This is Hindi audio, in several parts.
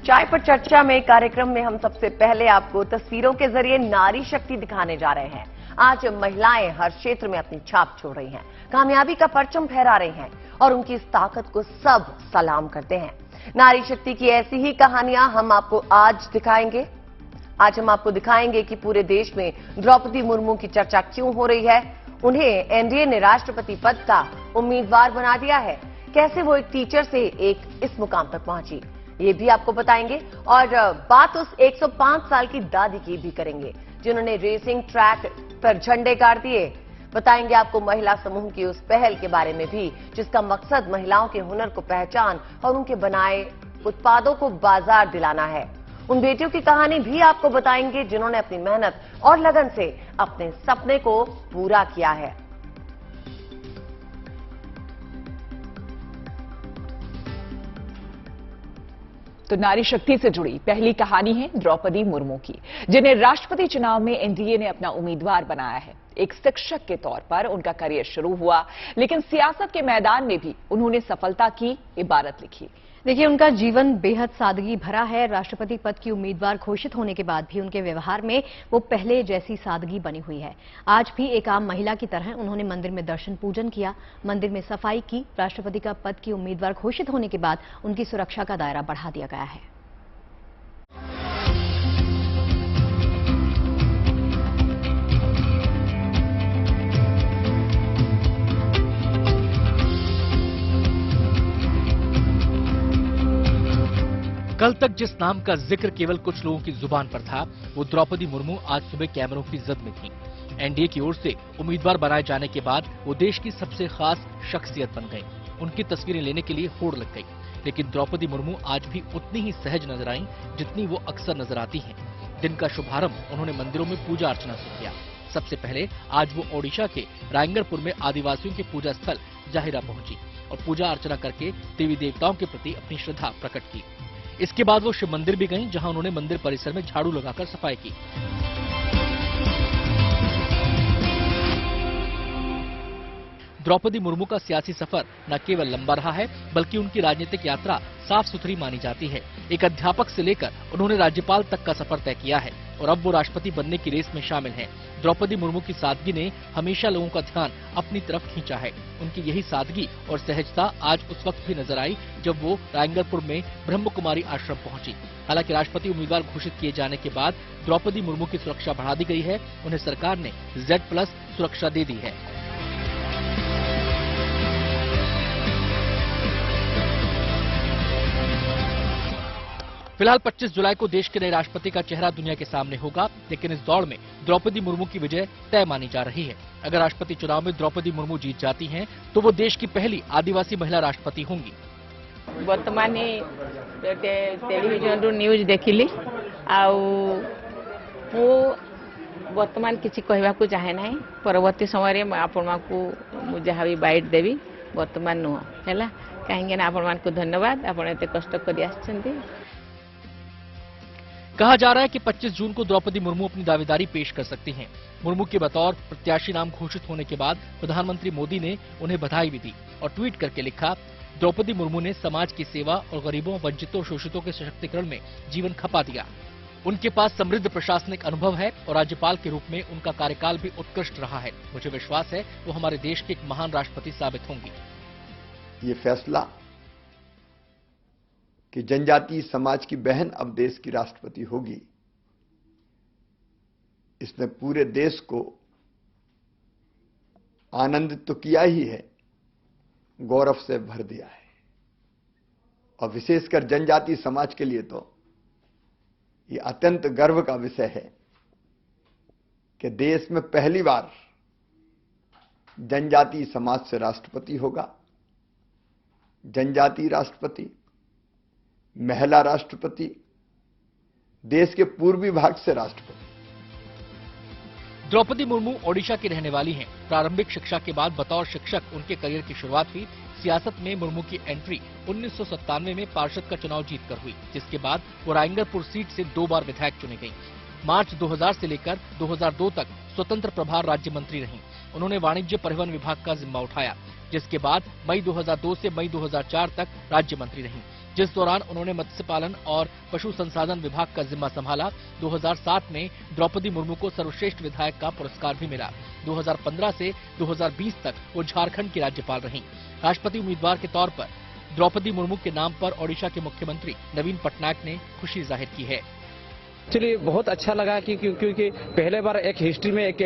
चाय पर चर्चा में कार्यक्रम में हम सबसे पहले आपको तस्वीरों के जरिए नारी शक्ति दिखाने जा रहे हैं। आज महिलाएं हर क्षेत्र में अपनी छाप छोड़ रही हैं, कामयाबी का परचम फहरा रही हैं और उनकी इस ताकत को सब सलाम करते हैं। नारी शक्ति की ऐसी ही कहानियां हम आपको आज दिखाएंगे। आज हम आपको दिखाएंगे कि पूरे देश में द्रौपदी मुर्मू की चर्चा क्यों हो रही है। उन्हें एनडीए ने राष्ट्रपति पद का उम्मीदवार बना दिया है। कैसे वो एक टीचर से एक इस मुकाम तक पहुंची, ये भी आपको बताएंगे। और बात उस 105 साल की दादी की भी करेंगे जिन्होंने रेसिंग ट्रैक पर झंडे गाड़ दिए। बताएंगे आपको महिला समूह की उस पहल के बारे में भी जिसका मकसद महिलाओं के हुनर को पहचान और उनके बनाए उत्पादों को बाजार दिलाना है। उन बेटियों की कहानी भी आपको बताएंगे जिन्होंने अपनी मेहनत और लगन से अपने सपने को पूरा किया है। तो नारी शक्ति से जुड़ी पहली कहानी है द्रौपदी मुर्मू की, जिन्हें राष्ट्रपति चुनाव में एनडीए ने अपना उम्मीदवार बनाया है। एक शिक्षक के तौर पर उनका करियर शुरू हुआ, लेकिन सियासत के मैदान में भी उन्होंने सफलता की इबारत लिखी। देखिए, उनका जीवन बेहद सादगी भरा है। राष्ट्रपति पद की उम्मीदवार घोषित होने के बाद भी उनके व्यवहार में वो पहले जैसी सादगी बनी हुई है। आज भी एक आम महिला की तरह उन्होंने मंदिर में दर्शन पूजन किया, मंदिर में सफाई की। राष्ट्रपति का पद की उम्मीदवार घोषित होने के बाद उनकी सुरक्षा का दायरा बढ़ा दिया गया है। कल तक जिस नाम का जिक्र केवल कुछ लोगों की जुबान पर था, वो द्रौपदी मुर्मू आज सुबह कैमरों की जद में थी। एनडीए की ओर से उम्मीदवार बनाए जाने के बाद वो देश की सबसे खास शख्सियत बन गई। उनकी तस्वीरें लेने के लिए होड़ लग गई। लेकिन द्रौपदी मुर्मू आज भी उतनी ही सहज नजर आईं जितनी वो अक्सर नजर आती हैं। दिन का शुभारंभ उन्होंने मंदिरों में पूजा अर्चना से किया। सबसे पहले आज वो ओडिशा के रायंगरपुर में आदिवासियों के पूजा स्थल जाहिरा पहुंची और पूजा अर्चना करके देवी देवताओं के प्रति अपनी श्रद्धा प्रकट की। इसके बाद वो शिव मंदिर भी गईं, जहां उन्होंने मंदिर परिसर में झाड़ू लगाकर सफाई की। द्रौपदी मुर्मू का सियासी सफर न केवल लंबा रहा है, बल्कि उनकी राजनीतिक यात्रा साफ सुथरी मानी जाती है। एक अध्यापक से लेकर उन्होंने राज्यपाल तक का सफर तय किया है और अब वो राष्ट्रपति बनने की रेस में शामिल हैं। द्रौपदी मुर्मू की सादगी ने हमेशा लोगों का ध्यान अपनी तरफ खींचा है। उनकी यही सादगी और सहजता आज उस वक्त भी नजर आई जब वो रायंगरपुर में ब्रह्म कुमारी आश्रम पहुंची। हालांकि राष्ट्रपति उम्मीदवार घोषित किए जाने के बाद द्रौपदी मुर्मू की सुरक्षा बढ़ा दी गई है। उन्हें सरकार ने Z+ सुरक्षा दे दी है। फिलहाल 25 जुलाई को देश के नए राष्ट्रपति का चेहरा दुनिया के सामने होगा, लेकिन इस दौड़ में द्रौपदी मुर्मू की विजय तय मानी जा रही है। अगर राष्ट्रपति चुनाव में द्रौपदी मुर्मू जीत जाती हैं, तो वो देश की पहली आदिवासी महिला राष्ट्रपति होंगी। वर्तमान टेलीविजन न्यूज देखिली वर्तमान किसी कहवा को चाहे ना। परवर्ती समय में आपको जहाँ भी बाइट देवी वर्तमान नुह है कहीं आपण को धन्यवाद। आप कष्ट कर कहा जा रहा है कि 25 जून को द्रौपदी मुर्मू अपनी दावेदारी पेश कर सकती हैं। मुर्मू के बतौर प्रत्याशी नाम घोषित होने के बाद प्रधानमंत्री मोदी ने उन्हें बधाई भी दी और ट्वीट करके लिखा, द्रौपदी मुर्मू ने समाज की सेवा और गरीबों, वंचितों और शोषितों के सशक्तिकरण में जीवन खपा दिया। उनके पास समृद्ध प्रशासनिक अनुभव है और राज्यपाल के रूप में उनका कार्यकाल भी उत्कृष्ट रहा है। मुझे विश्वास है वो हमारे देश के एक महान राष्ट्रपति साबित होंगी। ये फैसला कि जनजातीय समाज की बहन अब देश की राष्ट्रपति होगी, इसने पूरे देश को आनंदित तो किया ही है, गौरव से भर दिया है। और विशेषकर जनजातीय समाज के लिए तो ये अत्यंत गर्व का विषय है कि देश में पहली बार जनजातीय समाज से राष्ट्रपति होगा। जनजातीय राष्ट्रपति, महिला राष्ट्रपति, देश के पूर्वी भाग से राष्ट्रपति। द्रौपदी मुर्मू ओडिशा की रहने वाली हैं। प्रारंभिक शिक्षा के बाद बतौर शिक्षक उनके करियर की शुरुआत हुई। सियासत में मुर्मू की एंट्री 1997 में पार्षद का चुनाव जीतकर हुई, जिसके बाद वो रायंगरपुर सीट से 2 बार विधायक चुनी गईं। मार्च 2000 से लेकर 2002 तक स्वतंत्र प्रभार राज्य मंत्री रहीं। उन्होंने वाणिज्य परिवहन विभाग का जिम्मा उठाया, जिसके बाद मई 2002 से मई 2004 तक राज्य मंत्री रहीं। जिस दौरान उन्होंने मत्स्य पालन और पशु संसाधन विभाग का जिम्मा संभाला। 2007 में द्रौपदी मुर्मू को सर्वश्रेष्ठ विधायक का पुरस्कार भी मिला। 2015 से 2020 तक वो झारखंड की राज्यपाल रहीं। राष्ट्रपति उम्मीदवार के तौर पर द्रौपदी मुर्मू के नाम पर ओडिशा के मुख्यमंत्री नवीन पटनायक ने खुशी जाहिर की है। एक्चुअली बहुत अच्छा लगा कि क्योंकि पहले बार एक हिस्ट्री में एक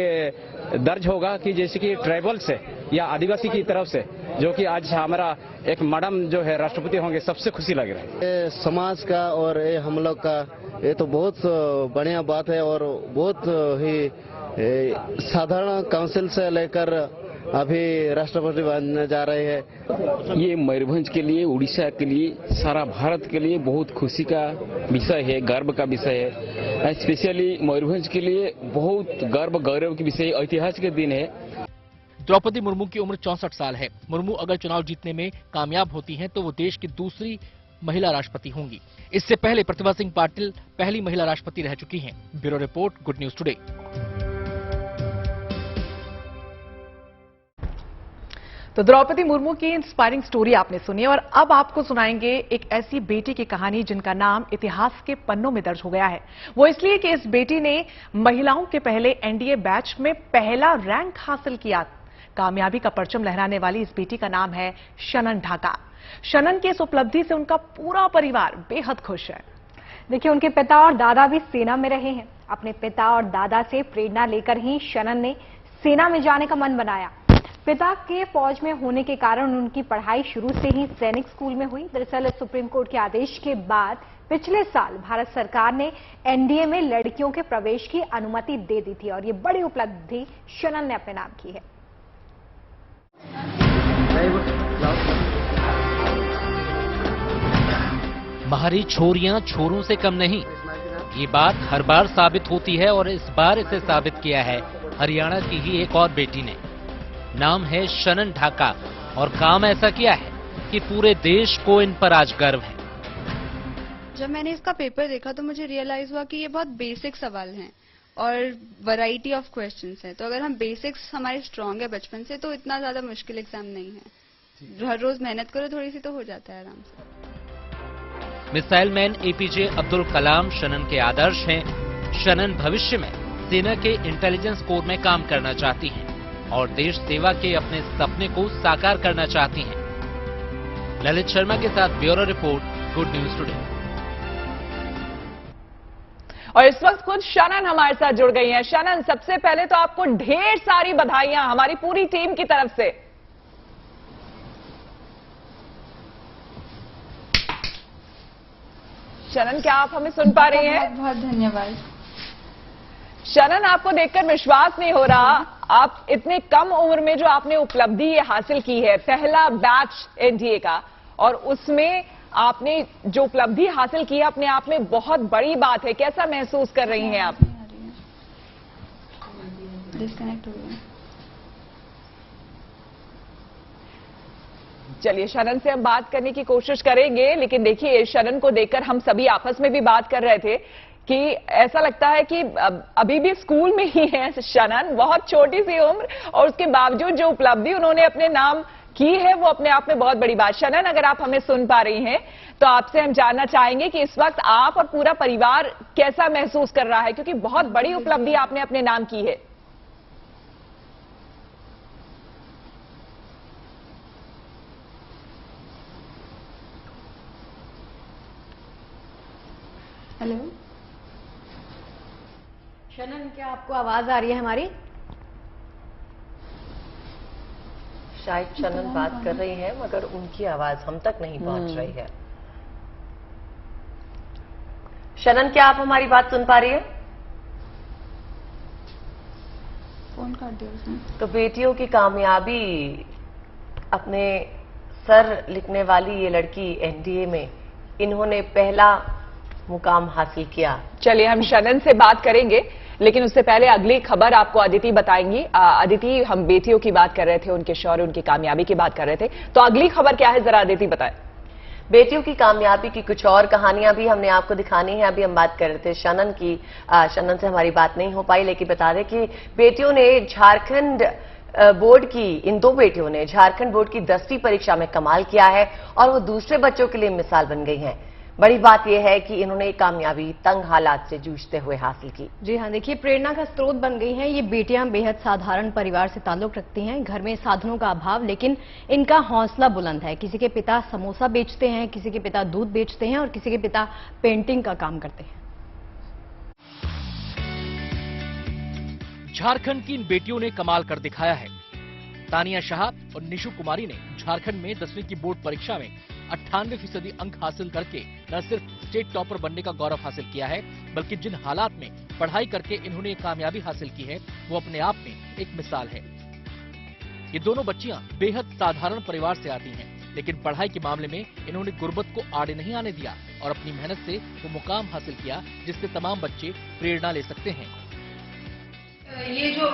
दर्ज होगा कि जैसे कि ट्राइबल से या आदिवासी की तरफ से जो कि आज हमारा एक मैडम जो है राष्ट्रपति होंगे, सबसे खुशी लग रहा है। ये समाज का और ये हम लोग का ये तो बहुत बढ़िया बात है और बहुत ही साधारण काउंसिल से लेकर अभी राष्ट्रपति बनने जा रहे हैं। ये मयूरभंज के लिए, उड़ीसा के लिए, सारा भारत के लिए बहुत खुशी का विषय है, गर्व का विषय है। स्पेशली मयूरभंज के लिए बहुत गर्व गौरव के विषय, ऐतिहासिक दिन है। द्रौपदी मुर्मू की उम्र 64 साल है। मुर्मू अगर चुनाव जीतने में कामयाब होती हैं तो वो देश की दूसरी महिला राष्ट्रपति होंगी। इससे पहले प्रतिभा सिंह पाटिल पहली महिला राष्ट्रपति रह चुकी हैं। Bureau report, good news today. तो द्रौपदी मुर्मू की इंस्पायरिंग स्टोरी आपने सुनी और अब आपको सुनाएंगे एक ऐसी बेटी की कहानी जिनका नाम इतिहास के पन्नों में दर्ज हो गया है। वो इसलिए कि इस बेटी ने महिलाओं के पहले एनडीए बैच में पहला रैंक हासिल किया। कामयाबी का परचम लहराने वाली इस बेटी का नाम है शनन ढाका। शनन की इस उपलब्धि से उनका पूरा परिवार बेहद खुश है। देखिए, उनके पिता और दादा भी सेना में रहे हैं। अपने पिता और दादा से प्रेरणा लेकर ही शनन ने सेना में जाने का मन बनाया। पिता के फौज में होने के कारण उनकी पढ़ाई शुरू से ही सैनिक स्कूल में हुई। दरअसल सुप्रीम कोर्ट के आदेश के बाद पिछले साल भारत सरकार ने एनडीए में लड़कियों के प्रवेश की अनुमति दे दी थी और ये बड़ी उपलब्धि शनन ने अपने नाम की है। हमारी छोरियां छोरों से कम नहीं, ये बात हर बार साबित होती है और इस बार इसे साबित किया है हरियाणा की ही एक और बेटी ने। नाम है शनन ढाका और काम ऐसा किया है कि पूरे देश को इन पर आज गर्व है। जब मैंने इसका पेपर देखा तो मुझे रियलाइज हुआ कि ये बहुत बेसिक सवाल हैं और वैरायटी ऑफ क्वेश्चंस हैं। तो अगर हम बेसिक्स हमारे स्ट्रांग है बचपन से तो इतना ज्यादा मुश्किल एग्जाम नहीं है। हर रोज मेहनत करो थोड़ी सी तो हो जाता है आराम से। Missile man APJ Abdul Kalam Shanan के आदर्श हैं। शनन भविष्य में सेना के इंटेलिजेंस कोर में काम करना चाहती हैं और देश सेवा के अपने सपने को साकार करना चाहती हैं। ललित शर्मा के साथ bureau report, good news today. और इस वक्त खुद शनन हमारे साथ जुड़ गई हैं। शनन, सबसे पहले तो आपको ढेर सारी बधाइयां हमारी पूरी टीम की तरफ से। शनन, क्या आप हमें सुन पा रही हैं? बहुत बहुत धन्यवाद। शनन, आपको देखकर विश्वास नहीं हो रहा, आप इतने कम उम्र में जो आपने उपलब्धि ये हासिल की है, पहला बैच एनडीए का, और उसमें आपने जो उपलब्धि हासिल की है अपने आप में बहुत बड़ी बात है। कैसा महसूस कर रही हैं आप? डिस्कनेक्ट हो गया। चलिए, शनन से हम बात करने की कोशिश करेंगे, लेकिन देखिए शनन को देखकर हम सभी आपस में भी बात कर रहे थे कि ऐसा लगता है कि अभी भी स्कूल में ही है शनन, बहुत छोटी सी उम्र और उसके बावजूद जो उपलब्धि उन्होंने अपने नाम की है वो अपने आप में बहुत बड़ी बात। शनन, अगर आप हमें सुन पा रही हैं तो आपसे हम जानना चाहेंगे कि इस वक्त आप और पूरा परिवार कैसा महसूस कर रहा है, क्योंकि बहुत बड़ी उपलब्धि आपने अपने नाम की है। हेलो शनन, क्या आपको आवाज आ रही है हमारी? शायद शनन बात कर रही है मगर उनकी आवाज हम तक नहीं पहुंच रही है। शनन, क्या आप हमारी बात सुन पा रही है? फोन काट दिया उसने। तो बेटियों की कामयाबी, अपने सर लिखने वाली ये लड़की एनडीए में, इन्होंने पहला मुकाम हासिल किया। चलिए, हम शनन से बात करेंगे, लेकिन उससे पहले अगली खबर आपको अदिति बताएंगी। अदिति, हम बेटियों की बात कर रहे थे, उनके शौर्य, उनकी कामयाबी की बात कर रहे थे, तो अगली खबर क्या है, जरा अदिति बताएं। बेटियों की कामयाबी की कुछ और कहानियां भी हमने आपको दिखानी है। अभी हम बात कर रहे थे शनन की, शनन से हमारी बात नहीं हो पाई, लेकिन बता दें कि बेटियों ने झारखंड बोर्ड की इन दो बेटियों ने झारखंड बोर्ड की 10वीं परीक्षा में कमाल किया है और वो दूसरे बच्चों के लिए मिसाल बन गई हैं। बड़ी बात यह है कि इन्होंने कामयाबी तंग हालात से जूझते हुए हासिल की। जी हाँ, देखिए प्रेरणा का स्रोत बन गई हैं। ये बेटियां बेहद साधारण परिवार से ताल्लुक रखती हैं। घर में साधनों का अभाव, लेकिन इनका हौसला बुलंद है। किसी के पिता समोसा बेचते हैं, किसी के पिता दूध बेचते हैं और किसी के पिता पेंटिंग का काम करते हैं। झारखंड की इन बेटियों ने कमाल कर दिखाया है। तानिया शाह और निशु कुमारी ने झारखंड में 10वीं की बोर्ड परीक्षा में 98% अंक हासिल करके न सिर्फ स्टेट टॉपर बनने का गौरव हासिल किया है, बल्कि जिन हालात में पढ़ाई करके इन्होंने कामयाबी हासिल की है वो अपने आप में एक मिसाल है। ये दोनों बच्चियां बेहद साधारण परिवार से आती हैं, लेकिन पढ़ाई के मामले में इन्होंने गुर्बत को आड़े नहीं आने दिया और अपनी मेहनत से वो मुकाम हासिल किया जिससे तमाम बच्चे प्रेरणा ले सकते हैं। ये जो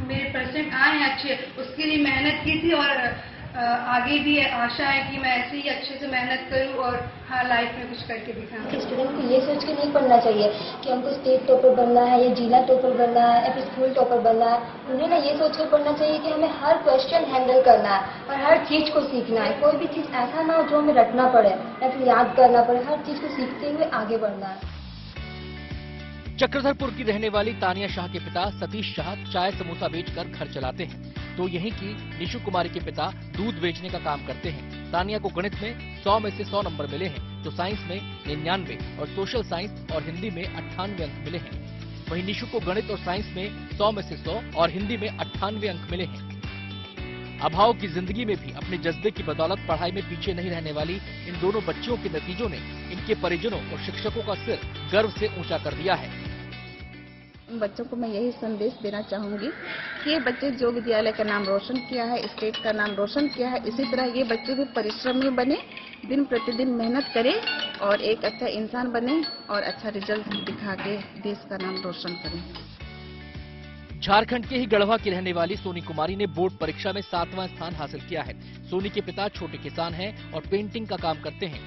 मेरे परसेंट आए हैं अच्छे, उसके लिए मेहनत की थी और आगे भी आशा है कि मैं ऐसे ही अच्छे से मेहनत करूं और हाँ लाइफ में कुछ करके दिखाऊं। स्टूडेंट को ये सोच के नहीं पढ़ना चाहिए कि हमको स्टेट टॉपर बनना है या जिला टॉपर बनना है या फिर स्कूल टॉपर बनना है। उन्हें ना ये सोच कर पढ़ना चाहिए कि हमें हर क्वेश्चन हैंडल करना है और हर चीज को सीखना है। कोई भी चीज ऐसा ना हो जो हमें रटना पड़े या फिर याद करना पड़े। हर चीज को सीखते हुए आगे बढ़ना है। चक्रधरपुर की रहने वाली तानिया शाह के पिता सतीश शाह चाय समोसा बेचकर घर चलाते हैं, तो यहीं की निशु कुमारी के पिता दूध बेचने का काम करते हैं। तानिया को गणित में 100 में से 100 नंबर मिले हैं, तो साइंस में 99 और सोशल साइंस और हिंदी में 98 अंक मिले हैं। वहीं निशु को गणित और साइंस में 100 में से 100 और हिंदी में 98 अंक मिले हैं। अभाव की जिंदगी में भी अपने जज्बे की बदौलत पढ़ाई में पीछे नहीं रहने वाली इन दोनों बच्चियों के नतीजों ने इनके परिजनों और शिक्षकों का सिर गर्व से ऊंचा कर दिया है। बच्चों को मैं यही संदेश देना चाहूंगी कि ये बच्चे जो विद्यालय का नाम रोशन किया है, स्टेट का नाम रोशन किया है, इसी तरह ये बच्चे भी परिश्रमी बने, दिन प्रतिदिन मेहनत करें और एक अच्छा इंसान बने और अच्छा रिजल्ट दिखा के देश का नाम रोशन करें। झारखंड के ही गढ़वा की रहने वाली सोनी कुमारी ने बोर्ड परीक्षा में 7वां स्थान हासिल किया है। सोनी के पिता छोटे किसान हैं और पेंटिंग का काम करते हैं।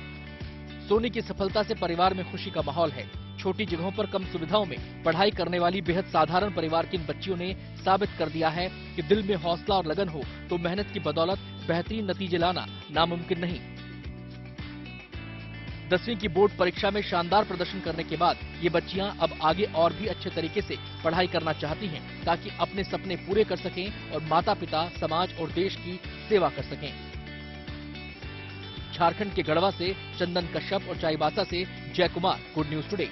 सोनी की सफलता से परिवार में खुशी का माहौल है। छोटी जगहों पर कम सुविधाओं में पढ़ाई करने वाली बेहद साधारण परिवार की इन बच्चियों ने साबित कर दिया है कि दिल में हौसला और लगन हो तो मेहनत की बदौलत बेहतरीन नतीजे लाना नामुमकिन नहीं। 10वीं की बोर्ड परीक्षा में शानदार प्रदर्शन करने के बाद ये बच्चियां अब आगे और भी अच्छे तरीके से पढ़ाई करना चाहती हैं ताकि अपने सपने पूरे कर सकें और माता पिता, समाज और देश की सेवा कर सकें। झारखंड के गढ़वा से चंदन कश्यप और चाईबासा से जय कुमार, गुड न्यूज टुडे।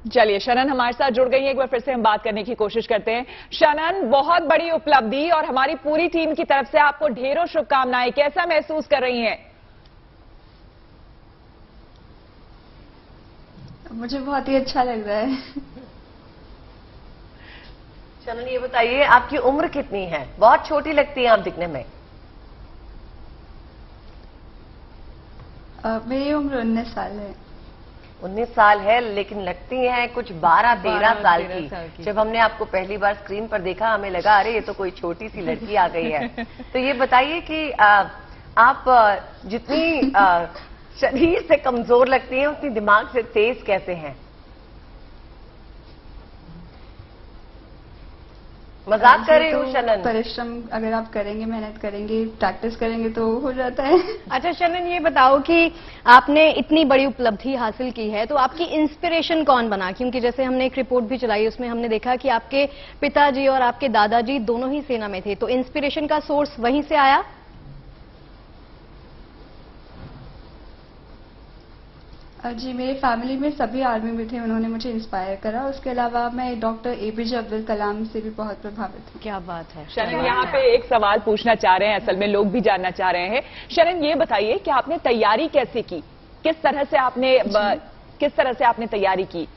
चलिए शनन हमारे साथ जुड़ गई है, एक बार फिर से हम बात करने की कोशिश करते हैं। शनन, बहुत बड़ी उपलब्धि और हमारी पूरी टीम की तरफ से आपको ढेरों शुभकामनाएं। कैसा महसूस कर रही हैं? मुझे बहुत ही अच्छा लग रहा है। शनन, ये बताइए आपकी उम्र कितनी है? बहुत छोटी लगती है आप दिखने में। मेरी उम्र 19 साल है। 19 साल है, लेकिन लगती हैं कुछ 12-13 साल की। जब हमने आपको पहली बार स्क्रीन पर देखा हमें लगा अरे ये तो कोई छोटी सी लड़की आ गई है। तो ये बताइए कि आप जितनी शरीर से कमजोर लगती हैं उतनी दिमाग से तेज कैसे हैं? मजाक कर रही हूँ शनन। परिश्रम अगर आप करेंगे, मेहनत करेंगे, प्रैक्टिस करेंगे तो हो जाता है। अच्छा शनन, ये बताओ कि आपने इतनी बड़ी उपलब्धि हासिल की है तो आपकी इंस्पिरेशन कौन बना? क्योंकि जैसे हमने एक रिपोर्ट भी चलाई उसमें हमने देखा कि आपके पिताजी और आपके दादाजी दोनों ही सेना में थे, तो इंस्पिरेशन का सोर्स वहीं से आया? जी, मेरे फैमिली में सभी आर्मी में थे, उन्होंने मुझे इंस्पायर करा। उसके अलावा मैं डॉक्टर APJ अब्दुल कलाम से भी बहुत प्रभावित हूँ। क्या बात है। शनन, यहाँ पे एक सवाल पूछना चाह रहे हैं, असल में लोग भी जानना चाह रहे हैं। शनन, ये बताइए कि आपने तैयारी कैसे की? किस तरह से आपने तैयारी की?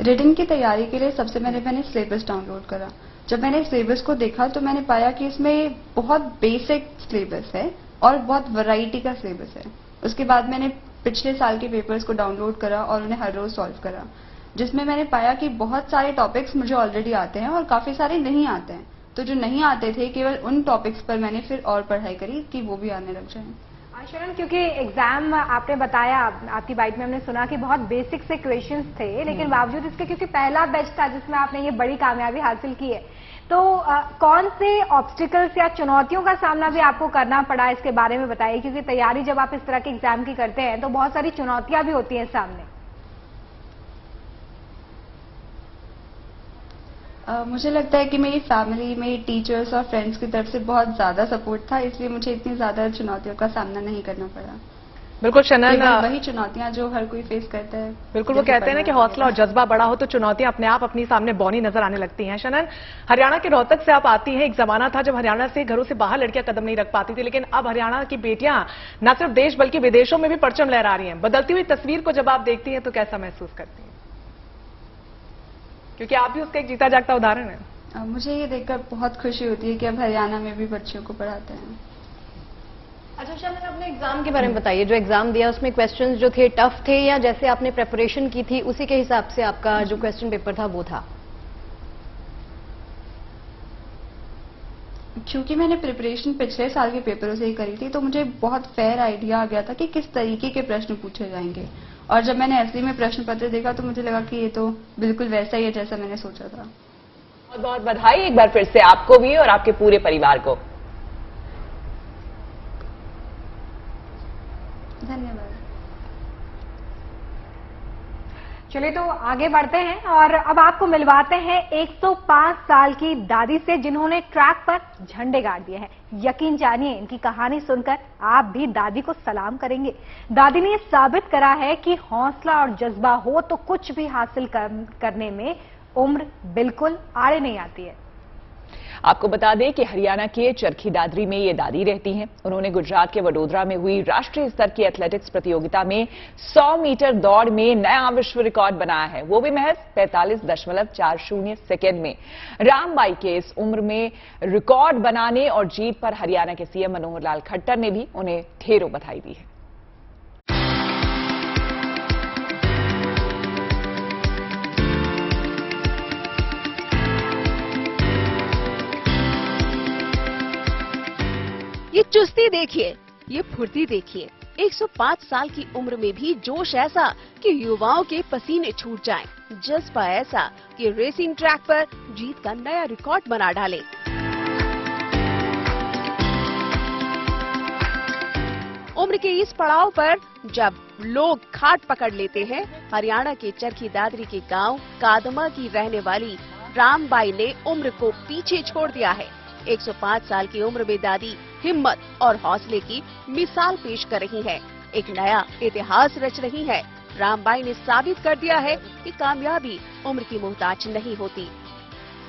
रीडिंग की तैयारी के लिए सबसे पहले मैंने सिलेबस डाउनलोड करा। जब मैंने सिलेबस को देखा तो मैंने पाया कि इसमें बहुत बेसिक सिलेबस है और बहुत वैरायटी का सिलेबस है। उसके बाद मैंने पिछले साल के पेपर्स को डाउनलोड करा और उन्हें हर रोज सॉल्व करा, जिसमें मैंने पाया कि बहुत सारे टॉपिक्स मुझे ऑलरेडी आते हैं और काफी सारे नहीं आते हैं। तो जो नहीं आते थे केवल उन टॉपिक्स पर मैंने फिर और पढ़ाई करी कि वो भी आने लग जाए। शरण, क्योंकि एग्जाम आपने बताया, आपकी बाइट में हमने सुना कि बहुत बेसिक से क्वेश्चंस थे, लेकिन बावजूद इसके क्योंकि पहला बैच था जिसमें आपने ये बड़ी कामयाबी हासिल की है, तो कौन से ऑब्स्टिकल्स या चुनौतियों का सामना भी आपको करना पड़ा, इसके बारे में बताइए। क्योंकि तैयारी जब आप इस तरह के एग्जाम की करते हैं तो बहुत सारी चुनौतियां भी होती हैं सामने। मुझे लगता है कि मेरी फैमिली, मेरी टीचर्स और फ्रेंड्स की तरफ से बहुत ज़्यादा सपोर्ट था, इसलिए मुझे इतनी ज़्यादा चुनौतियों का सामना नहीं करना पड़ा। बिल्कुल शनन, वही चुनौतियां जो हर कोई फेस करता है। बिल्कुल, वो कहते हैं ना कि हौसला और जज्बा बड़ा हो तो चुनौतियां अपने आप अपनी सामने बौनी नजर आने लगती हैं। शनन, हरियाणा के रोहतक से आप आती हैं। एक जमाना था जब हरियाणा से घरों से बाहर लड़कियां कदम नहीं रख पाती थी, लेकिन अब हरियाणा की बेटियां न सिर्फ देश बल्कि विदेशों में भी परचम लहरा रही हैं। बदलती हुई तस्वीर को जब आप देखती हैं तो कैसा महसूस करती हैं? क्योंकि आप भी उसका एक जीता जागता उदाहरण है। मुझे ये देखकर बहुत खुशी होती है कि अब हरियाणा में भी बच्चियों को पढ़ाते हैं। अच्छा शनन, अपने एग्जाम के बारे में बताइए। जो एग्जाम दिया उसमें क्वेश्चंस जो थे टफ थे, या जैसे आपने प्रेपरेशन की थी उसी के हिसाब से आपका जो क्वेश्चन पेपर था वो था? क्योंकि मैंने प्रिपरेशन पिछले साल के पेपरों से ही करी थी, तो मुझे बहुत फेयर आइडिया आ गया था कि किस तरीके के प्रश्न पूछे जाएंगे। और जब मैंने असली में प्रश्न पत्र देखा तो मुझे लगा कि ये तो बिल्कुल वैसा ही है जैसा मैंने सोचा था। बहुत बहुत बधाई एक बार फिर से आपको भी और आपके पूरे परिवार को। धन्यवाद। चलिए तो आगे बढ़ते हैं और अब आपको मिलवाते हैं 105 साल की दादी से, जिन्होंने ट्रैक पर झंडे गाड़ दिए हैं। यकीन जानिए, इनकी कहानी सुनकर आप भी दादी को सलाम करेंगे। दादी ने साबित करा है कि हौसला और जज्बा हो तो कुछ भी हासिल करने में उम्र बिल्कुल आड़े नहीं आती है। आपको बता दें कि हरियाणा के चरखी दादरी में ये दादी रहती हैं। उन्होंने गुजरात के वडोदरा में हुई राष्ट्रीय स्तर की एथलेटिक्स प्रतियोगिता में 100 मीटर दौड़ में नया विश्व रिकॉर्ड बनाया है, वो भी महज 45.40 सेकेंड में। रामबाई के इस उम्र में रिकॉर्ड बनाने और जीत पर हरियाणा के सीएम मनोहर लाल खट्टर ने भी उन्हें ढेरों बधाई दी है। ये चुस्ती देखिए, ये फुर्ती देखिए। 105 साल की उम्र में भी जोश ऐसा कि युवाओं के पसीने छूट जाएं, जज्बा ऐसा कि रेसिंग ट्रैक पर जीत का नया रिकॉर्ड बना डाले। उम्र के इस पड़ाव पर जब लोग खाट पकड़ लेते हैं, हरियाणा के चरखी दादरी के गांव कादमा की रहने वाली रामबाई ने उम्र को पीछे छोड़ दिया है। 105 साल की उम्र में दादी हिम्मत और हौसले की मिसाल पेश कर रही है, एक नया इतिहास रच रही है। रामबाई ने साबित कर दिया है कि कामयाबी उम्र की मोहताज नहीं होती।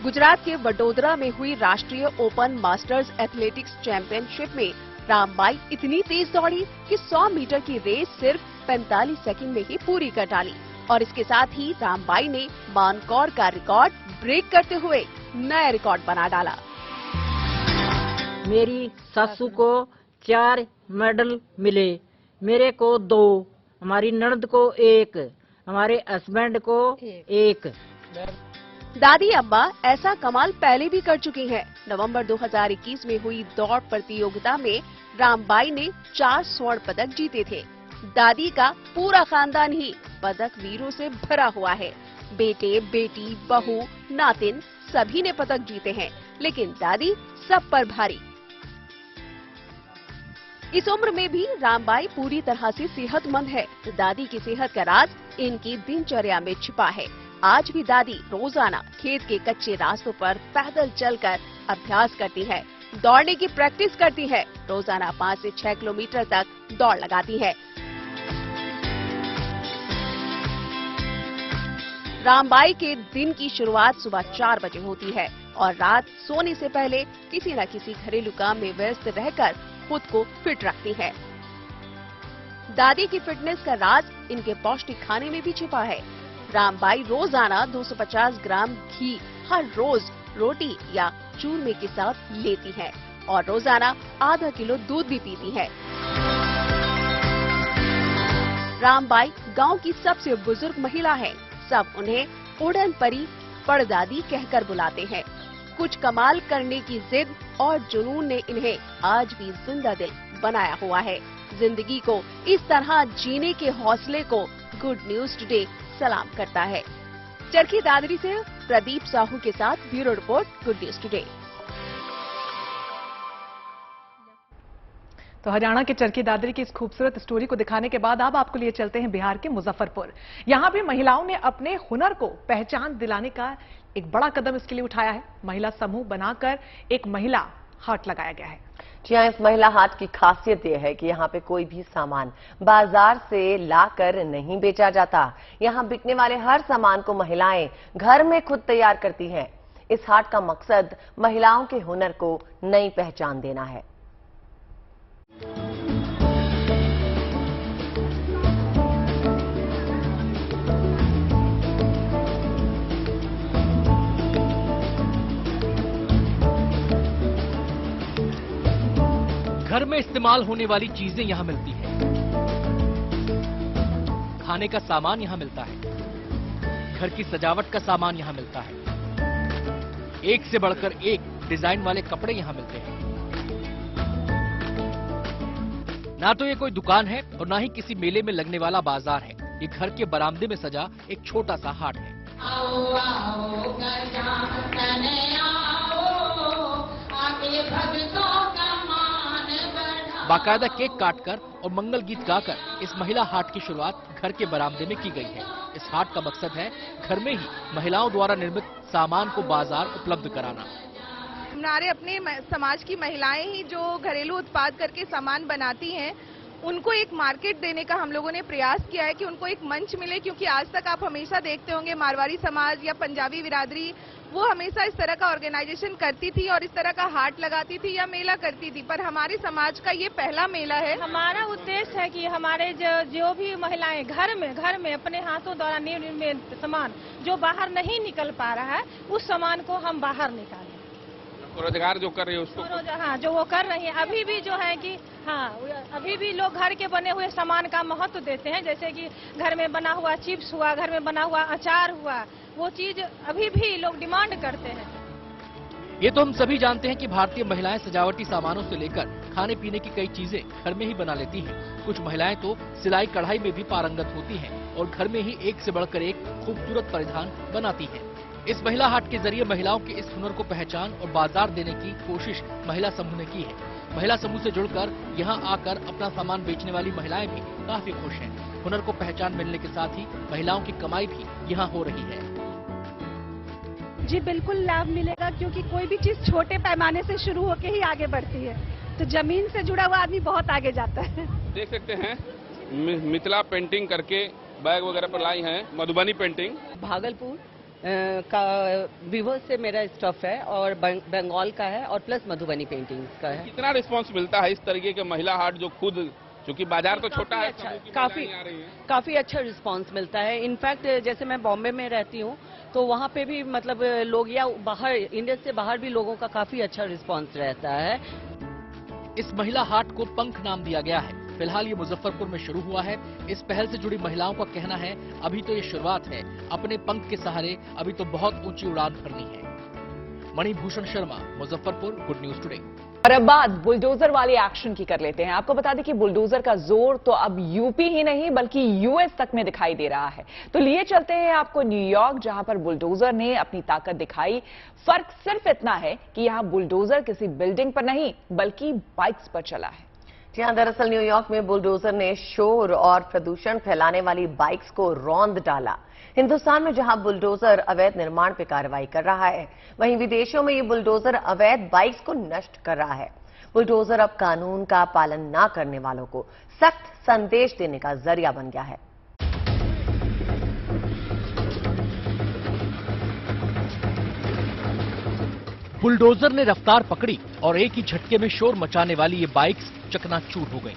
गुजरात के वडोदरा में हुई राष्ट्रीय ओपन मास्टर्स एथलेटिक्स चैंपियनशिप में रामबाई इतनी तेज दौड़ी कि 100 मीटर की रेस सिर्फ 45 सेकंड में ही पूरी कर डाली और इसके साथ ही रामबाई ने मानकौर का रिकॉर्ड ब्रेक करते हुए नया रिकॉर्ड बना डाला। मेरी सासू को 4 मेडल मिले, मेरे को 2, हमारी ननद को 1, हमारे हस्बैंड को 1। दादी अम्मा ऐसा कमाल पहले भी कर चुकी हैं। नवंबर 2021 में हुई दौड़ प्रतियोगिता में रामबाई ने 4 स्वर्ण पदक जीते थे। दादी का पूरा खानदान ही पदक वीरों से भरा हुआ है। बेटे, बेटी, बहू, नातिन सभी ने पदक जीते हैं, लेकिन दादी सब पर भारी। इस उम्र में भी रामबाई पूरी तरह से सेहतमंद है। दादी की सेहत का राज इनकी दिनचर्या में छिपा है। आज भी दादी रोजाना खेत के कच्चे रास्तों पर पैदल चलकर अभ्यास करती है, दौड़ने की प्रैक्टिस करती है। रोजाना 5 से 6 किलोमीटर तक दौड़ लगाती है। रामबाई के दिन की शुरुआत सुबह 4 बजे होती है और रात सोने से पहले किसी न किसी घरेलू काम में व्यस्त रहकर खुद को फिट रखती है। दादी की फिटनेस का राज इनके पौष्टिक खाने में भी छिपा है। रामबाई रोजाना 250 ग्राम घी हर रोज रोटी या चूरमे के साथ लेती है और रोजाना आधा किलो दूध भी पीती है। रामबाई गांव की सबसे बुजुर्ग महिला है। सब उन्हें उड़न परी, पड़दादी कहकर बुलाते हैं। कुछ कमाल करने की जिद और जुनून ने इन्हें आज भी जिंदा दिल बनाया हुआ है। जिंदगी को इस तरह जीने के हौसले को गुड न्यूज टुडे सलाम करता है। चरखी दादरी से प्रदीप साहू के साथ bureau report, good news today. तो हरियाणा के चरखी दादरी की इस खूबसूरत स्टोरी को दिखाने के बाद अब आपको लिए चलते हैं बिहार के मुजफ्फरपुर। यहां भी महिलाओं ने अपने हुनर को पहचान दिलाने का एक बड़ा कदम इसके लिए उठाया है। महिला समूह बनाकर एक महिला हाट लगाया गया है। जी हाँ, इस महिला हाट की खासियत यह है कि यहाँ पे कोई भी सामान बाजार से लाकर नहीं बेचा जाता। यहाँ बिकने वाले हर सामान को महिलाएं घर में खुद तैयार करती हैं। इस हाट का मकसद महिलाओं के हुनर को नई पहचान देना है। घर में इस्तेमाल होने वाली चीजें यहाँ मिलती हैं। खाने का सामान यहाँ मिलता है। घर की सजावट का सामान यहाँ मिलता है। एक से बढ़कर एक डिजाइन वाले कपड़े यहाँ मिलते हैं। ना तो ये कोई दुकान है और ना ही किसी मेले में लगने वाला बाजार है। ये घर के बरामदे में सजा एक छोटा सा हाट है। आओ, आओ, बाकायदा केक काटकर और मंगल गीत गाकर इस महिला हाट की शुरुआत घर के बरामदे में की गई है। इस हाट का मकसद है घर में ही महिलाओं द्वारा निर्मित सामान को बाजार उपलब्ध कराना। हमारे अपने समाज की महिलाएं ही जो घरेलू उत्पाद करके सामान बनाती हैं, उनको एक मार्केट देने का हम लोगों ने प्रयास किया है कि उनको एक मंच मिले। क्योंकि आज तक आप हमेशा देखते होंगे मारवाड़ी समाज या पंजाबी बिरादरी वो हमेशा इस तरह का ऑर्गेनाइजेशन करती थी और इस तरह का हाट लगाती थी या मेला करती थी, पर हमारे समाज का ये पहला मेला है। हमारा उद्देश्य है कि हमारे जो भी महिलाएं घर में अपने हाथों द्वारा निर्मित सामान जो बाहर नहीं निकल पा रहा है, उस सामान को हम बाहर निकालें। रोजगार जो कर रही है उसको, हाँ, जो वो कर रही है। अभी भी जो है कि हाँ, अभी भी लोग घर के बने हुए सामान का महत्व देते हैं। जैसे कि घर में बना हुआ चिप्स हुआ, घर में बना हुआ अचार हुआ, वो चीज अभी भी लोग डिमांड करते हैं। ये तो हम सभी जानते हैं कि भारतीय महिलाएं सजावटी सामानों से लेकर खाने पीने की कई चीजें घर में ही बना लेती हैं। कुछ महिलाएं तो सिलाई कढ़ाई में भी पारंगत होती हैं और घर में ही एक से बढ़कर एक खूबसूरत परिधान बनाती हैं। इस महिला हाट के जरिए महिलाओं के इस हुनर को पहचान और बाजार देने की कोशिश महिला समूह ने की है। महिला समूह से जुड़कर यहां आकर अपना सामान बेचने वाली महिलाएं भी काफी खुश हैं। हुनर को पहचान मिलने के साथ ही महिलाओं की कमाई भी यहां हो रही है। जी बिल्कुल लाभ मिलेगा, क्योंकि कोई भी चीज छोटे पैमाने से शुरू होकर ही आगे बढ़ती है। तो जमीन से जुड़ा हुआ आदमी बहुत आगे जाता है। देख सकते हैं मिथिला पेंटिंग करके बैग वगैरह पर लाई है। मधुबनी पेंटिंग भागलपुर का विवो से मेरा स्टफ है और बंगाल का है और प्लस मधुबनी पेंटिंग्स का है। कितना रिस्पांस मिलता है इस तरीके के महिला हाट जो खुद, क्योंकि बाजार तो छोटा है, काफी अच्छा रिस्पांस मिलता है। इनफैक्ट जैसे मैं बॉम्बे में रहती हूँ तो वहाँ पे भी मतलब लोग या बाहर इंडिया से बाहर भी लोगों का काफी अच्छा रिस्पांस रहता है। इस महिला हाट को पंख नाम दिया गया है। फिलहाल ये मुजफ्फरपुर में शुरू हुआ है। इस पहल से जुड़ी महिलाओं का कहना है, अभी तो ये शुरुआत है, अपने पंख के सहारे अभी तो बहुत ऊंची उड़ान भरनी है। Manibhushan Sharma, Muzaffarpur, good news today. और अब बात बुलडोजर वाले एक्शन की कर लेते हैं। आपको बता दें कि बुलडोजर का जोर तो अब यूपी ही नहीं बल्कि यूएस तक में दिखाई दे रहा है। तो लिए चलते हैं आपको न्यूयॉर्क, जहां पर बुलडोजर ने अपनी ताकत दिखाई। फर्क सिर्फ इतना है कि यहां बुलडोजर किसी बिल्डिंग पर नहीं बल्कि बाइक्स पर चला है। जी हाँ, दरअसल न्यूयॉर्क में बुलडोजर ने शोर और प्रदूषण फैलाने वाली बाइक्स को रौंद डाला। हिंदुस्तान में जहां बुलडोजर अवैध निर्माण पर कार्रवाई कर रहा है, वहीं विदेशों में ये बुलडोजर अवैध बाइक्स को नष्ट कर रहा है। बुलडोजर अब कानून का पालन न करने वालों को सख्त संदेश देने का जरिया बन गया है। बुलडोजर ने रफ्तार पकड़ी और एक ही झटके में शोर मचाने वाली ये बाइक्स चकनाचूर हो गईं।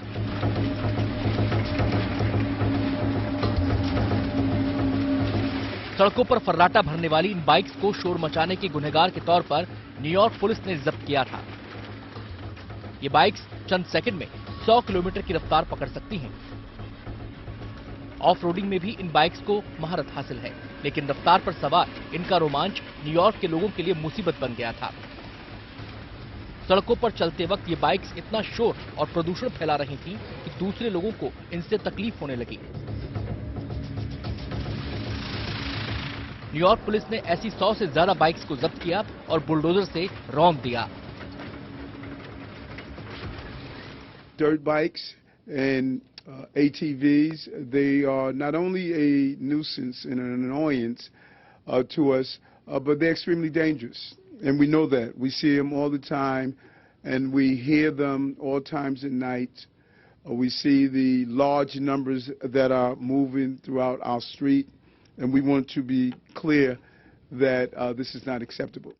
सड़कों पर फर्राटा भरने वाली इन बाइक्स को शोर मचाने के गुनहगार के तौर पर न्यूयॉर्क पुलिस ने जब्त किया था। ये बाइक्स चंद सेकंड में 100 किलोमीटर की रफ्तार पकड़ सकती हैं। ऑफ रोडिंग में भी इन बाइक्स को महारत हासिल है, लेकिन रफ्तार पर सवार इनका रोमांच न्यूयॉर्क के लोगों के लिए मुसीबत बन गया था। सड़कों पर चलते वक्त ये बाइक्स इतना शोर और प्रदूषण फैला रही थीं कि दूसरे लोगों को इनसे तकलीफ होने लगी। न्यूयॉर्क पुलिस ने ऐसी 100 से ज्यादा बाइक्स को जब्त किया और बुलडोजर से रौंद दिया। Dirt bikes and ATVs, they are not only a nuisance and an annoyance to us, but they're extremely dangerous. And we know that. We see them all the time, and we hear them all times at night. We see the large numbers that are moving throughout our street, and we want to be clear that this is not acceptable.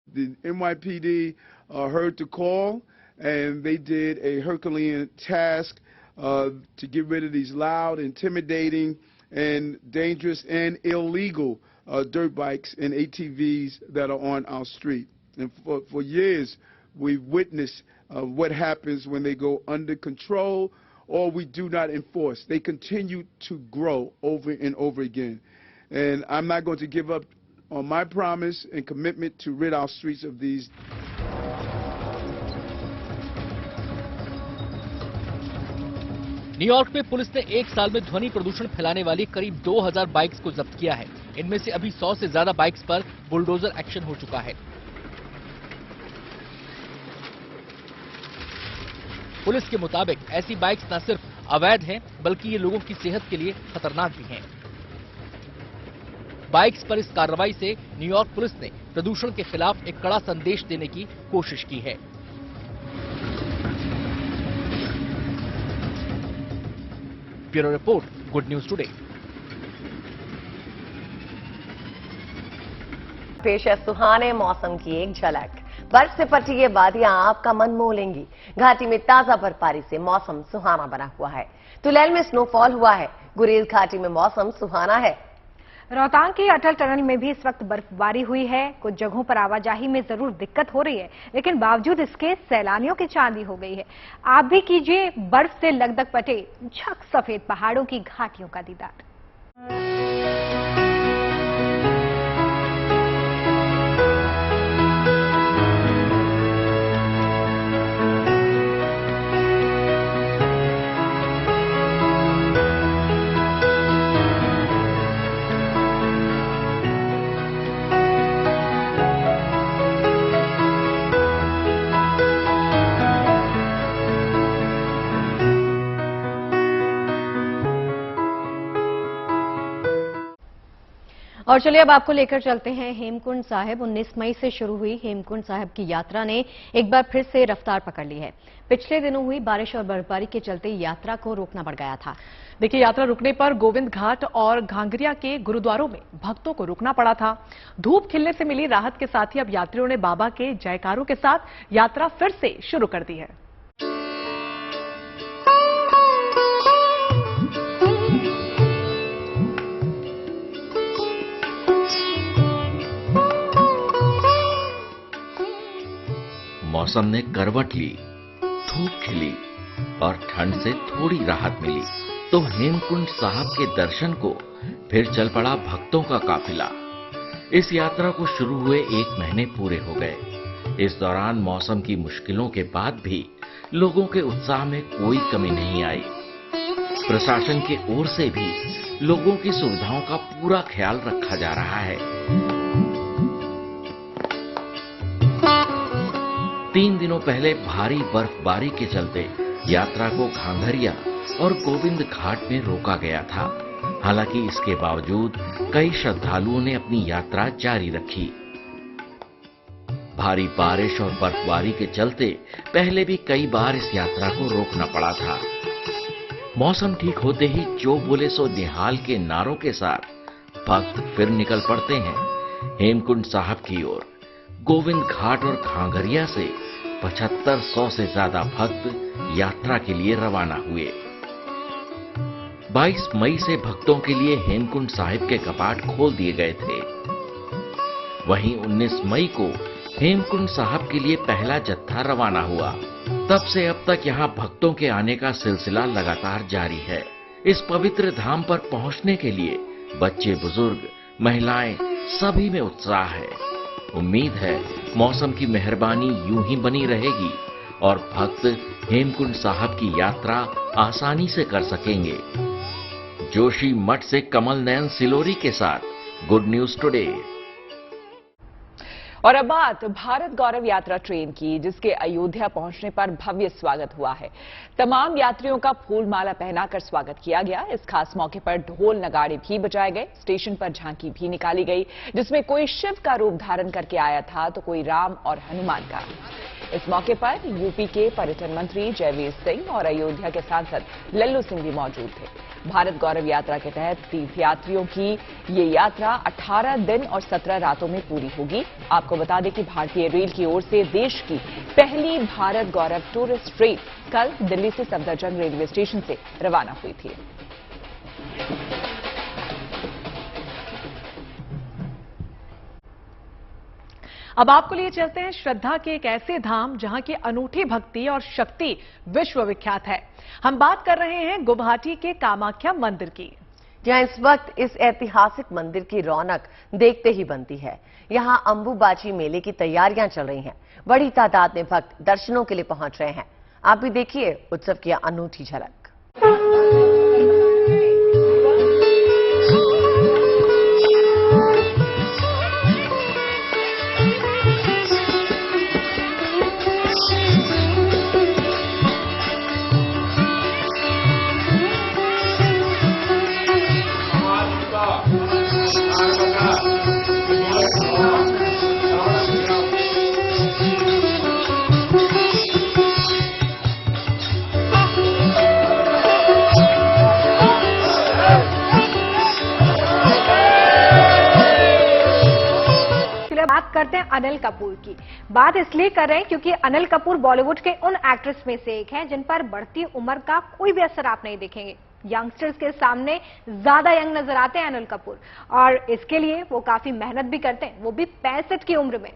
The NYPD heard the call, and they did a Herculean task to get rid of these loud, intimidating, and dangerous and illegal dirt bikes and ATVs that are on our street. And for years, we've witnessed what happens when they go under control or we do not enforce. They continue to grow over and over again. And I'm not going to give up on my promise and commitment to rid our streets of these. New York में पुलिस ने एक साल में ध्वनि प्रदूषण फैलाने वाली करीब 2000 बाइक्स को जब्त किया है। इनमें से अभी 100 से ज्यादा बाइक्स पर बुलडोजर एक्शन हो चुका है। पुलिस के मुताबिक ऐसी बाइक्स न सिर्फ अवैध हैं, बल्कि ये लोगों की सेहत के लिए खतरनाक भी हैं। बाइक्स पर इस कार्रवाई से न्यूयॉर्क पुलिस ने प्रदूषण के खिलाफ एक कड़ा संदेश देने की कोशिश की है। Bureau report, good news today. पेश है सुहाने मौसम की एक झलक। बर्फ से पटी ये वादियां आपका मन मोह लेंगी। घाटी में ताजा बर्फबारी से मौसम सुहाना बना हुआ है। तुलैल में स्नोफॉल हुआ है। गुरेज घाटी में मौसम सुहाना है। रोहतांग के अटल टनल में भी इस वक्त बर्फबारी हुई है। कुछ जगहों पर आवाजाही में जरूर दिक्कत हो रही है, लेकिन बावजूद इसके सैलानियों की चांदी हो गई है। आप भी कीजिए बर्फ से लगदग पटे झक सफेद पहाड़ों की घाटियों का दीदार। और चलिए अब आपको लेकर चलते हैं हेमकुंड साहिब। 19 मई से शुरू हुई हेमकुंड साहिब की यात्रा ने एक बार फिर से रफ्तार पकड़ ली है। पिछले दिनों हुई बारिश और बर्फबारी के चलते यात्रा को रोकना पड़ गया था। देखिए, यात्रा रुकने पर गोविंद घाट और घांगरिया के गुरुद्वारों में भक्तों को रुकना पड़ा था। धूप खिलने से मिली राहत के साथ ही अब यात्रियों ने बाबा के जयकारों के साथ यात्रा फिर से शुरू कर दी है। मौसम ने करवट ली, धूप खिली और ठंड से थोड़ी राहत मिली तो हेमकुंड साहब के दर्शन को फिर चल पड़ा भक्तों का काफिला। इस यात्रा को शुरू हुए 1 महीने पूरे हो गए। इस दौरान मौसम की मुश्किलों के बाद भी लोगों के उत्साह में कोई कमी नहीं आई। प्रशासन की ओर से भी लोगों की सुविधाओं का पूरा ख्याल रखा जा रहा है। 3 दिनों पहले भारी बर्फबारी के चलते यात्रा को घांगरिया और गोविंद घाट में रोका गया था। हालांकि इसके बावजूद कई श्रद्धालुओं ने अपनी यात्रा जारी रखी। भारी बारिश और बर्फबारी के चलते पहले भी कई बार इस यात्रा को रोकना पड़ा था। मौसम ठीक होते ही जो बोले सो निहाल के नारों के साथ भक्त फिर निकल पड़ते हैं हेमकुंड साहब की ओर। गोविंद घाट और घांगरिया से 7500 से ज्यादा भक्त यात्रा के लिए रवाना हुए। 22 मई से भक्तों के लिए हेमकुंड साहिब के कपाट खोल दिए गए थे। वहीं 19 मई को हेमकुंड साहब के लिए पहला जत्था रवाना हुआ। तब से अब तक यहां भक्तों के आने का सिलसिला लगातार जारी है। इस पवित्र धाम पर पहुंचने के लिए बच्चे, बुजुर्ग, महिलाएं सभी में उत्साह है। उम्मीद है मौसम की मेहरबानी यूं ही बनी रहेगी और भक्त हेमकुंड साहब की यात्रा आसानी से कर सकेंगे। जोशी मठ से कमल नयन सिलोरी के साथ गुड न्यूज टुडे। और अब बात भारत गौरव यात्रा ट्रेन की, जिसके अयोध्या पहुंचने पर भव्य स्वागत हुआ है। तमाम यात्रियों का फूल माला पहनाकर स्वागत किया गया। इस खास मौके पर ढोल नगाड़े भी बजाए गए। स्टेशन पर झांकी भी निकाली गई, जिसमें कोई शिव का रूप धारण करके आया था तो कोई राम और हनुमान का। इस मौके पर यूपी के पर्यटन मंत्री जयवीर सिंह और अयोध्या के सांसद लल्लू सिंह भी मौजूद थे। भारत गौरव यात्रा के तहत तीर्थयात्रियों की ये यात्रा 18 दिन और 17 रातों में पूरी होगी। आपको बता दें कि भारतीय रेल की ओर से देश की पहली भारत गौरव टूरिस्ट ट्रेन कल दिल्ली से सफदरजंग रेलवे स्टेशन से रवाना हुई थी। अब आपको लिए चलते हैं श्रद्धा के एक ऐसे धाम जहां की अनूठी भक्ति और शक्ति विश्व विख्यात है। हम बात कर रहे हैं गुवाहाटी के कामाख्या मंदिर की, जहां इस वक्त इस ऐतिहासिक मंदिर की रौनक देखते ही बनती है। यहां अंबुबाची मेले की तैयारियां चल रही हैं। बड़ी तादाद में भक्त दर्शनों के लिए पहुंच रहे हैं। आप भी देखिए उत्सव की अनूठी झलक। बात करते हैं अनिल कपूर की। बात इसलिए कर रहे हैं क्योंकि अनिल कपूर बॉलीवुड के उन एक्ट्रेस में से एक हैं जिन पर बढ़ती उम्र का कोई भी असर आप नहीं देखेंगे। यंगस्टर्स के सामने ज्यादा यंग नजर आते हैं अनिल कपूर, और इसके लिए वो काफी मेहनत भी करते हैं, वो भी 65 की उम्र में।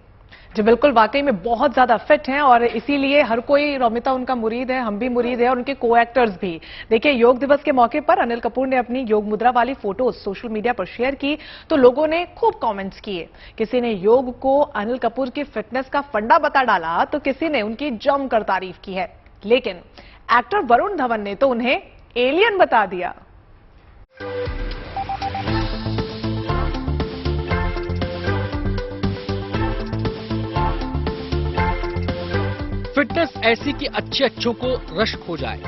जी बिल्कुल, वाकई में बहुत ज्यादा फिट हैं और इसीलिए हर कोई रोमिता उनका मुरीद है, हम भी मुरीद है और उनके को एक्टर्स भी। देखिए, योग दिवस के मौके पर अनिल कपूर ने अपनी योग मुद्रा वाली फोटोज सोशल मीडिया पर शेयर की तो लोगों ने खूब कमेंट्स किए। किसी ने योग को अनिल कपूर की फिटनेस का फंडा बता डाला तो किसी ने उनकी जमकर तारीफ की है, लेकिन एक्टर वरुण धवन ने तो उन्हें एलियन बता दिया। फिटनेस ऐसी कि अच्छे अच्छों को रश्क हो जाए।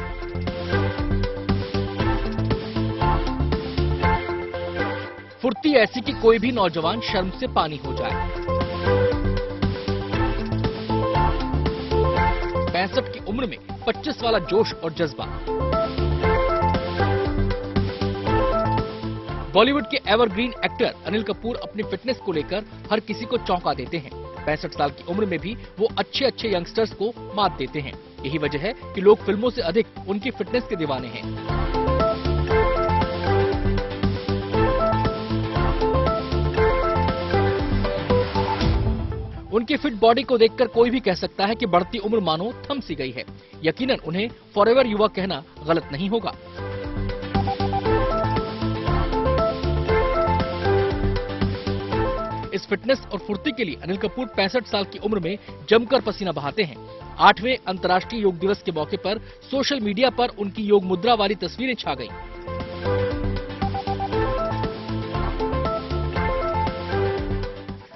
फुर्ती ऐसी कि कोई भी नौजवान शर्म से पानी हो जाए। 65 की उम्र में 25 वाला जोश और जज्बा। बॉलीवुड के एवरग्रीन एक्टर अनिल कपूर अपनी फिटनेस को लेकर हर किसी को चौंका देते हैं। 65 साल की उम्र में भी वो अच्छे अच्छे यंगस्टर्स को मात देते हैं। यही वजह है कि लोग फिल्मों से अधिक उनकी फिटनेस के दीवाने हैं। उनकी फिट बॉडी को देखकर कोई भी कह सकता है कि बढ़ती उम्र मानो थम सी गई है। यकीनन उन्हें फॉरएवर युवा कहना गलत नहीं होगा। इस फिटनेस और फुर्ती के लिए अनिल कपूर 65 साल की उम्र में जमकर पसीना बहाते हैं। 8वें अंतर्राष्ट्रीय योग दिवस के मौके पर सोशल मीडिया पर उनकी योग मुद्रा वाली तस्वीरें छा गईं।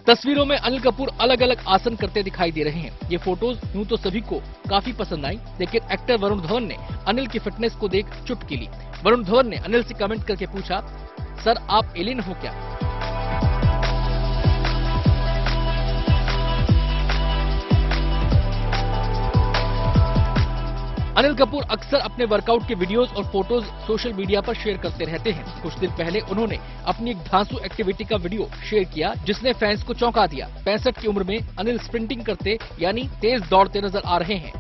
तस्वीरों में अनिल कपूर अलग अलग आसन करते दिखाई दे रहे हैं। ये फोटोज यूं तो सभी को काफी पसंद आई, लेकिन एक्टर वरुण धवन ने अनिल की फिटनेस को देख चुटकी ली। वरुण धवन ने अनिल से कमेंट करके पूछा, सर आप एलियन हो क्या? अनिल कपूर अक्सर अपने वर्कआउट के वीडियोस और फोटोज सोशल मीडिया पर शेयर करते रहते हैं। कुछ दिन पहले उन्होंने अपनी एक धांसू एक्टिविटी का वीडियो शेयर किया जिसने फैंस को चौंका दिया। 65 की उम्र में अनिल स्प्रिंटिंग करते यानी तेज दौड़ते नजर आ रहे हैं।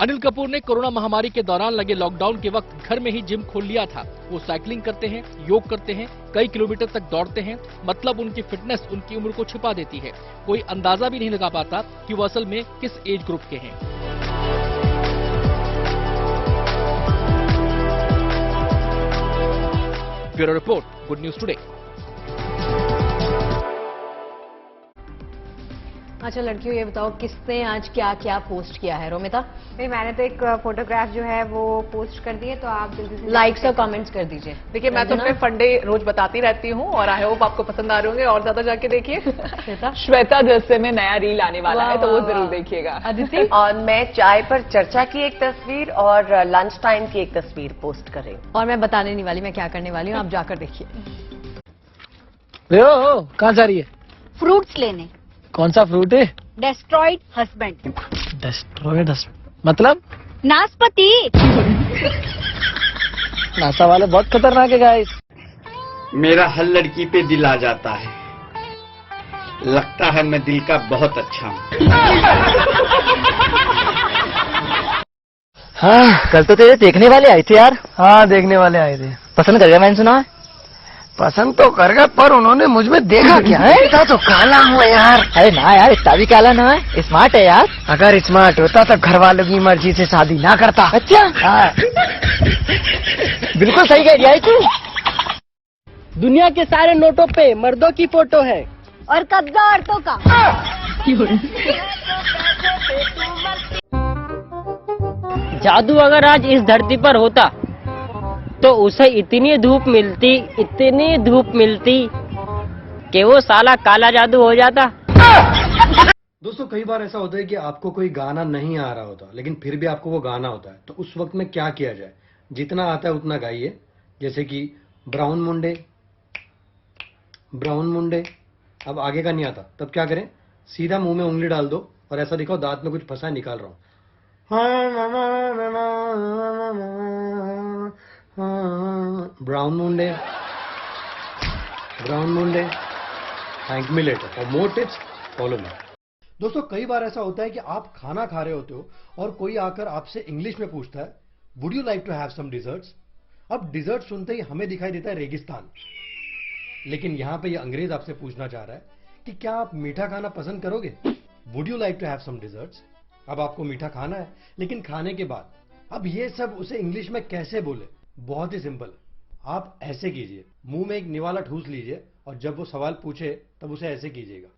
अनिल कपूर ने कोरोना महामारी के दौरान लगे लॉकडाउन के वक्त घर में ही जिम खोल लिया था। वो साइकिलिंग करते हैं, योग करते हैं, कई किलोमीटर तक दौड़ते हैं। मतलब उनकी फिटनेस उनकी उम्र को छिपा देती है। कोई अंदाजा भी नहीं लगा पाता कि वो असल में किस एज ग्रुप के हैं। Bureau report, good news today. अच्छा लड़कियों, ये बताओ किसने आज क्या क्या पोस्ट किया है? रोमिता? भाई मैंने तो एक फोटोग्राफ जो है वो पोस्ट कर दी है, तो आप जल्दी से लाइक्स और कमेंट्स कर दीजिए। देखिए मैं तो अपने फंडे रोज बताती रहती हूँ और आई होप आपको पसंद आ रहे होंगे, और ज्यादा जाके देखिए। श्वेता जैसे में नया रील आने वाला है, तो वो जरूर देखिएगा। अदिति? और मैं चाय पर चर्चा की एक तस्वीर और लंच टाइम की एक तस्वीर पोस्ट कर रही हूँ। और मैं बताने नहीं वाली मैं क्या करने वाली हूँ, आप जाकर देखिए। कहाँ जा रही है? फ्रूट्स लेने। कौन सा फ्रूट है? Destroyed husband. डेस्ट्रॉयड मतलब? नाशपाती। नासा वाले बहुत खतरनाक है गाइस। मेरा हर लड़की पे दिल आ जाता है, लगता है मैं दिल का बहुत अच्छा हूँ। हाँ, कल तो तेरे देखने वाले आए थे यार। हाँ, देखने वाले आए थे। पसंद कर गया मैंने सुना है। पसंद तो कर गए, पर उन्होंने मुझ में देखा क्या है? इतना तो काला हूँ यार। अरे ना यार, इतना भी काला ना है, स्मार्ट है यार। अगर स्मार्ट होता तो घर वालों की मर्जी से शादी ना करता। अच्छा हाँ। बिल्कुल सही कह रही है तू। दुनिया के सारे नोटों पे मर्दों की फोटो है और कब्जा औरतों का। जादू अगर आज इस धरती पर होता तो उसे इतनी धूप मिलती कि वो साला काला जादू हो जाता। दोस्तों कई बार ऐसा होता है कि आपको कोई गाना नहीं आ रहा होता, लेकिन फिर भी आपको वो गाना होता है, तो उस वक्त में क्या किया जाए? जितना आता है उतना गाइए। जैसे कि ब्राउन मुंडे, अब आगे का नहीं आता, तब क्या करें? सीधा मुंह में उंगली डाल दो और ऐसा दिखाओ दांत में कुछ फंसा निकाल रहा हूं। Brown Munde. Thank me later for more tips, follow me. दोस्तों कई बार ऐसा होता है कि आप खाना खा रहे होते हो और कोई आकर आपसे इंग्लिश में पूछता है, would you like to have some desserts? अब डिजर्ट सुनते ही हमें दिखाई देता है रेगिस्तान, लेकिन यहां पे ये अंग्रेज आपसे पूछना चाह रहा है कि क्या आप मीठा खाना पसंद करोगे? Would you like to have some desserts? अब आपको मीठा खाना है, लेकिन खाने के बाद अब ये सब उसे इंग्लिश में कैसे बोले? बहुत ही सिंपल, आप ऐसे कीजिए, मुंह में एक निवाला ठूस लीजिए और जब वो सवाल पूछे तब उसे ऐसे कीजिएगा,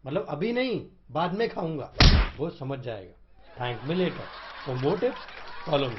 मतलब अभी नहीं, बाद में खाऊंगा, वो समझ जाएगा। Thank me later for more tips, follow me.